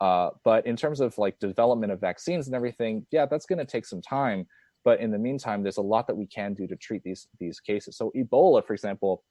But in terms of like development of vaccines and everything, yeah, that's going to take some time. But in the meantime, there's a lot that we can do to treat these cases. So Ebola, for example,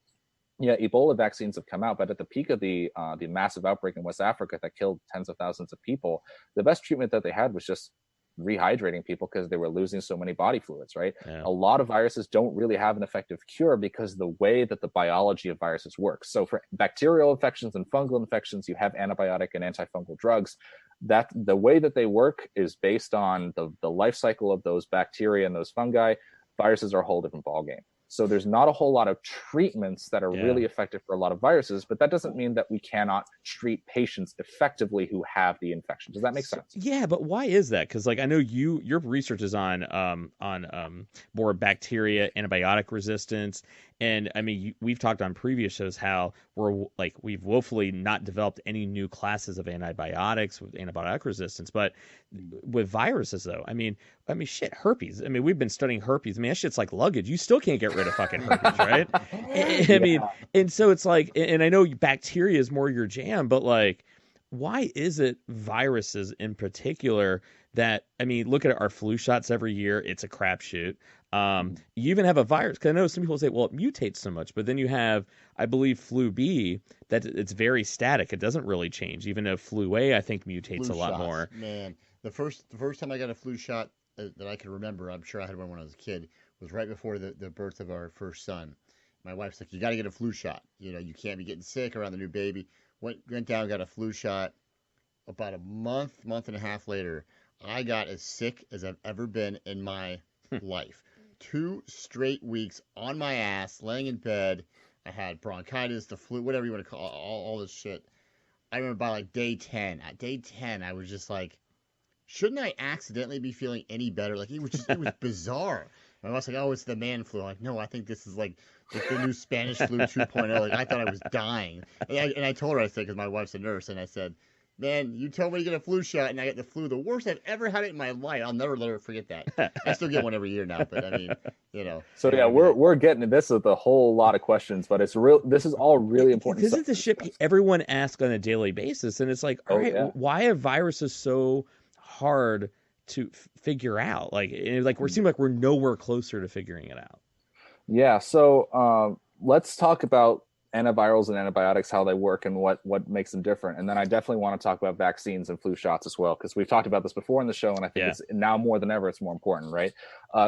yeah, Ebola vaccines have come out, but at the peak of the massive outbreak in West Africa that killed tens of thousands of people, the best treatment that they had was just rehydrating people because they were losing so many body fluids, right? Yeah. A lot of viruses don't really have an effective cure because the way that the biology of viruses works. So for bacterial infections and fungal infections, you have antibiotic and antifungal drugs. That the way that they work is based on the life cycle of those bacteria and those fungi. Viruses are a whole different ballgame. So there's not a whole lot of treatments that are really effective for a lot of viruses, but that doesn't mean that we cannot treat patients effectively who have the infection. Does that make sense? Yeah, but why is that? Because like I know your research is on more bacteria, antibiotic resistance, and I mean we've talked on previous shows how we've woefully not developed any new classes of antibiotics with antibiotic resistance, but with viruses though, I mean shit, herpes. I mean we've been studying herpes. I mean that shit's like luggage. You still can't get rid of fucking herpes, right? I mean, and so it's like, and I know bacteria is more your jam, but like why is it viruses in particular that, I mean, look at our flu shots every year. It's a crapshoot. You even have a virus, because I know some people say, well, it mutates so much, but then you have, I believe, flu B, that it's very static. It doesn't really change, even though flu A, I think, mutates Flu a lot shots, more. man. The first time I got a flu shot that I can remember, I'm sure I had one when I was a kid, was right before the birth of our first son. My wife's like, you got to get a flu shot. You know, you can't be getting sick around the new baby. Went down, got a flu shot. About a month and a half later, I got as sick as I've ever been in my life. 2 straight weeks on my ass, laying in bed. I had bronchitis, the flu, whatever you want to call it, all this shit. I remember by like day 10. At day 10, I was just like, shouldn't I accidentally be feeling any better? Like, it was bizarre. My wife's like, oh, it's the man flu. I'm like, no, I think this is like the new Spanish flu 2.0. Like, I thought I was dying. And I told her, I said, because my wife's a nurse, and I said, man, you told me to get a flu shot, and I get the flu. The worst I've ever had it in my life. I'll never let her forget that. I still get one every year now, but I mean, you know. So yeah, we're getting to this with a whole lot of questions, but it's real. This is all really important. This is the shit everyone asks on a daily basis, and it's like, all right, why are viruses so hard to figure out? Like we seem like we're nowhere closer to figuring it out. Yeah. So let's talk about antivirals and antibiotics, how they work and what makes them different. And then I definitely want to talk about vaccines and flu shots as well, because we've talked about this before in the show, and I think it's now more than ever, it's more important, right?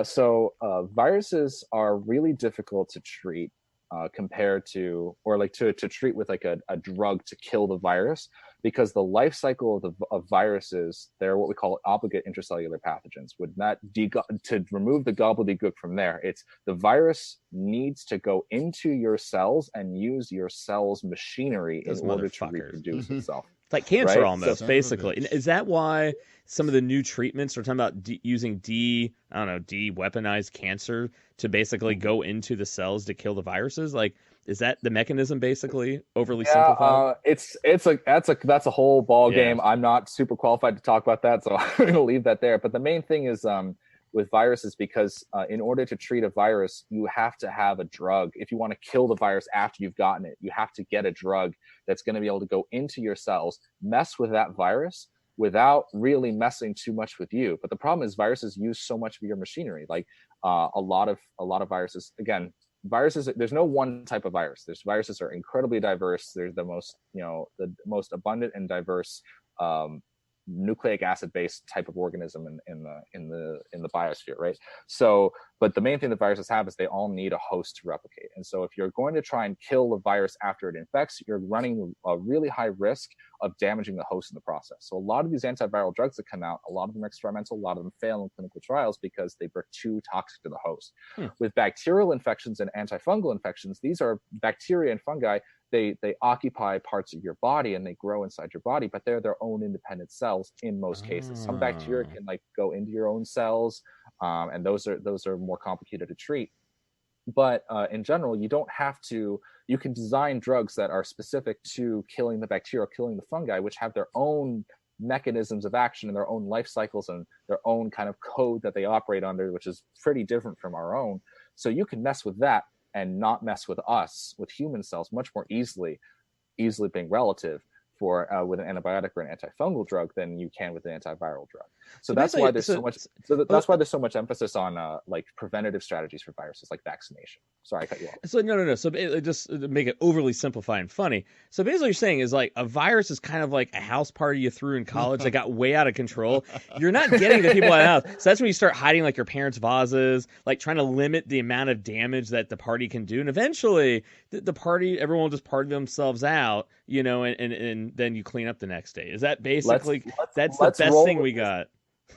So viruses are really difficult to treat compared to, or like to treat with like a drug to kill the virus, because the life cycle of viruses, they're what we call obligate intracellular pathogens. Would not to remove the gobbledygook from there, it's the virus needs to go into your cells and use your cells' machinery in order to reproduce itself. It's like cancer, right? almost, basically. Is that why some of the new treatments are talking about using de-weaponized cancer to basically go into the cells to kill the viruses? Like, is that the mechanism, basically, overly simplified? That's a whole ball game. I'm not super qualified to talk about that, so I'm going to leave that there. But the main thing is with viruses, because in order to treat a virus, you have to have a drug. If you want to kill the virus after you've gotten it, you have to get a drug that's going to be able to go into your cells, mess with that virus without really messing too much with you. But the problem is viruses use so much of your machinery. Like a lot of viruses, again, viruses, there's no one type of virus. There's viruses are incredibly diverse. There's the most abundant and diverse nucleic acid based type of organism in the biosphere, right? So, but the main thing that viruses have is they all need a host to replicate. And so if you're going to try and kill the virus after it infects, you're running a really high risk of damaging the host in the process. So a lot of these antiviral drugs that come out, a lot of them are experimental, a lot of them fail in clinical trials because they were too toxic to the host. With bacterial infections and antifungal infections, these are bacteria and fungi. They occupy parts of your body and they grow inside your body, but they're their own independent cells in most cases. Some bacteria can like go into your own cells, and those are more complicated to treat. But in general, you don't have to. You can design drugs that are specific to killing the bacteria, or killing the fungi, which have their own mechanisms of action and their own life cycles and their own kind of code that they operate under, which is pretty different from our own. So you can mess with that and not mess with us, with human cells, much more easily being relative. for with an antibiotic or an antifungal drug than you can with an antiviral drug. So So that's why basically, there's so so much. So that's why there's so much emphasis on like preventative strategies for viruses, like vaccination. Sorry, I cut you off. So no. So just to make it overly simplified and funny. So basically, what you're saying is like a virus is kind of like a house party you threw in college that got way out of control. You're not getting the people out of the house. So that's when you start hiding like your parents' vases, like trying to limit the amount of damage that the party can do. And eventually, the party, everyone will just party themselves out, you know, and then you clean up the next day. Is that basically that's the best thing we got?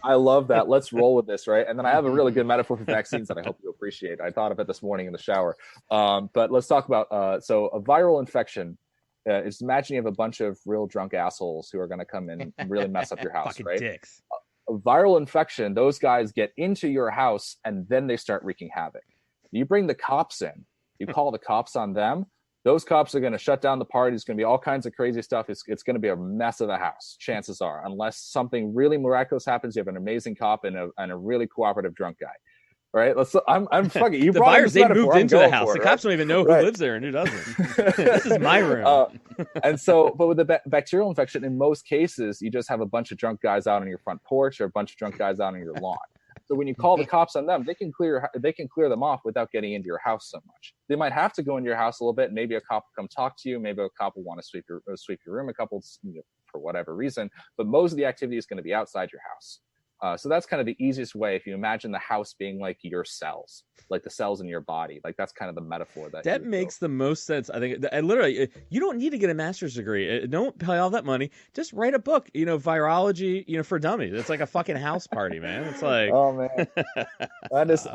I love that. Let's roll with this, right? And then I have a really good metaphor for vaccines that I hope you appreciate. I thought of it this morning in the shower. But let's talk about so a viral infection. Is imagine you have a bunch of real drunk assholes who are going to come in and really mess up your house, Fucking right? dicks. A viral infection, those guys get into your house and then they start wreaking havoc. You bring the cops in, you call the cops on them. Those cops are going to shut down the party. It's going to be all kinds of crazy stuff. It's going to be a mess of a house, chances are, unless something really miraculous happens. You have an amazing cop and a really cooperative drunk guy. All right, I'm fucking. You The brought virus, they moved into the house. The right? cops don't even know who lives there and who doesn't. This is my room. And so, but with the bacterial infection, in most cases, you just have a bunch of drunk guys out on your front porch or a bunch of drunk guys out on your lawn. So when you call the cops on them, they can clear them off without getting into your house so much. They might have to go into your house a little bit. Maybe a cop will come talk to you. Maybe a cop will want to sweep your room. A couple, for whatever reason. But most of the activity is going to be outside your house. So that's kind of the easiest way. If you imagine the house being like your cells, like the cells in your body, like that's kind of the metaphor that makes the most sense. I think literally, you don't need to get a master's degree. Don't pay all that money. Just write a book, virology, for dummies. It's like a fucking house party, man. It's like, oh man, that is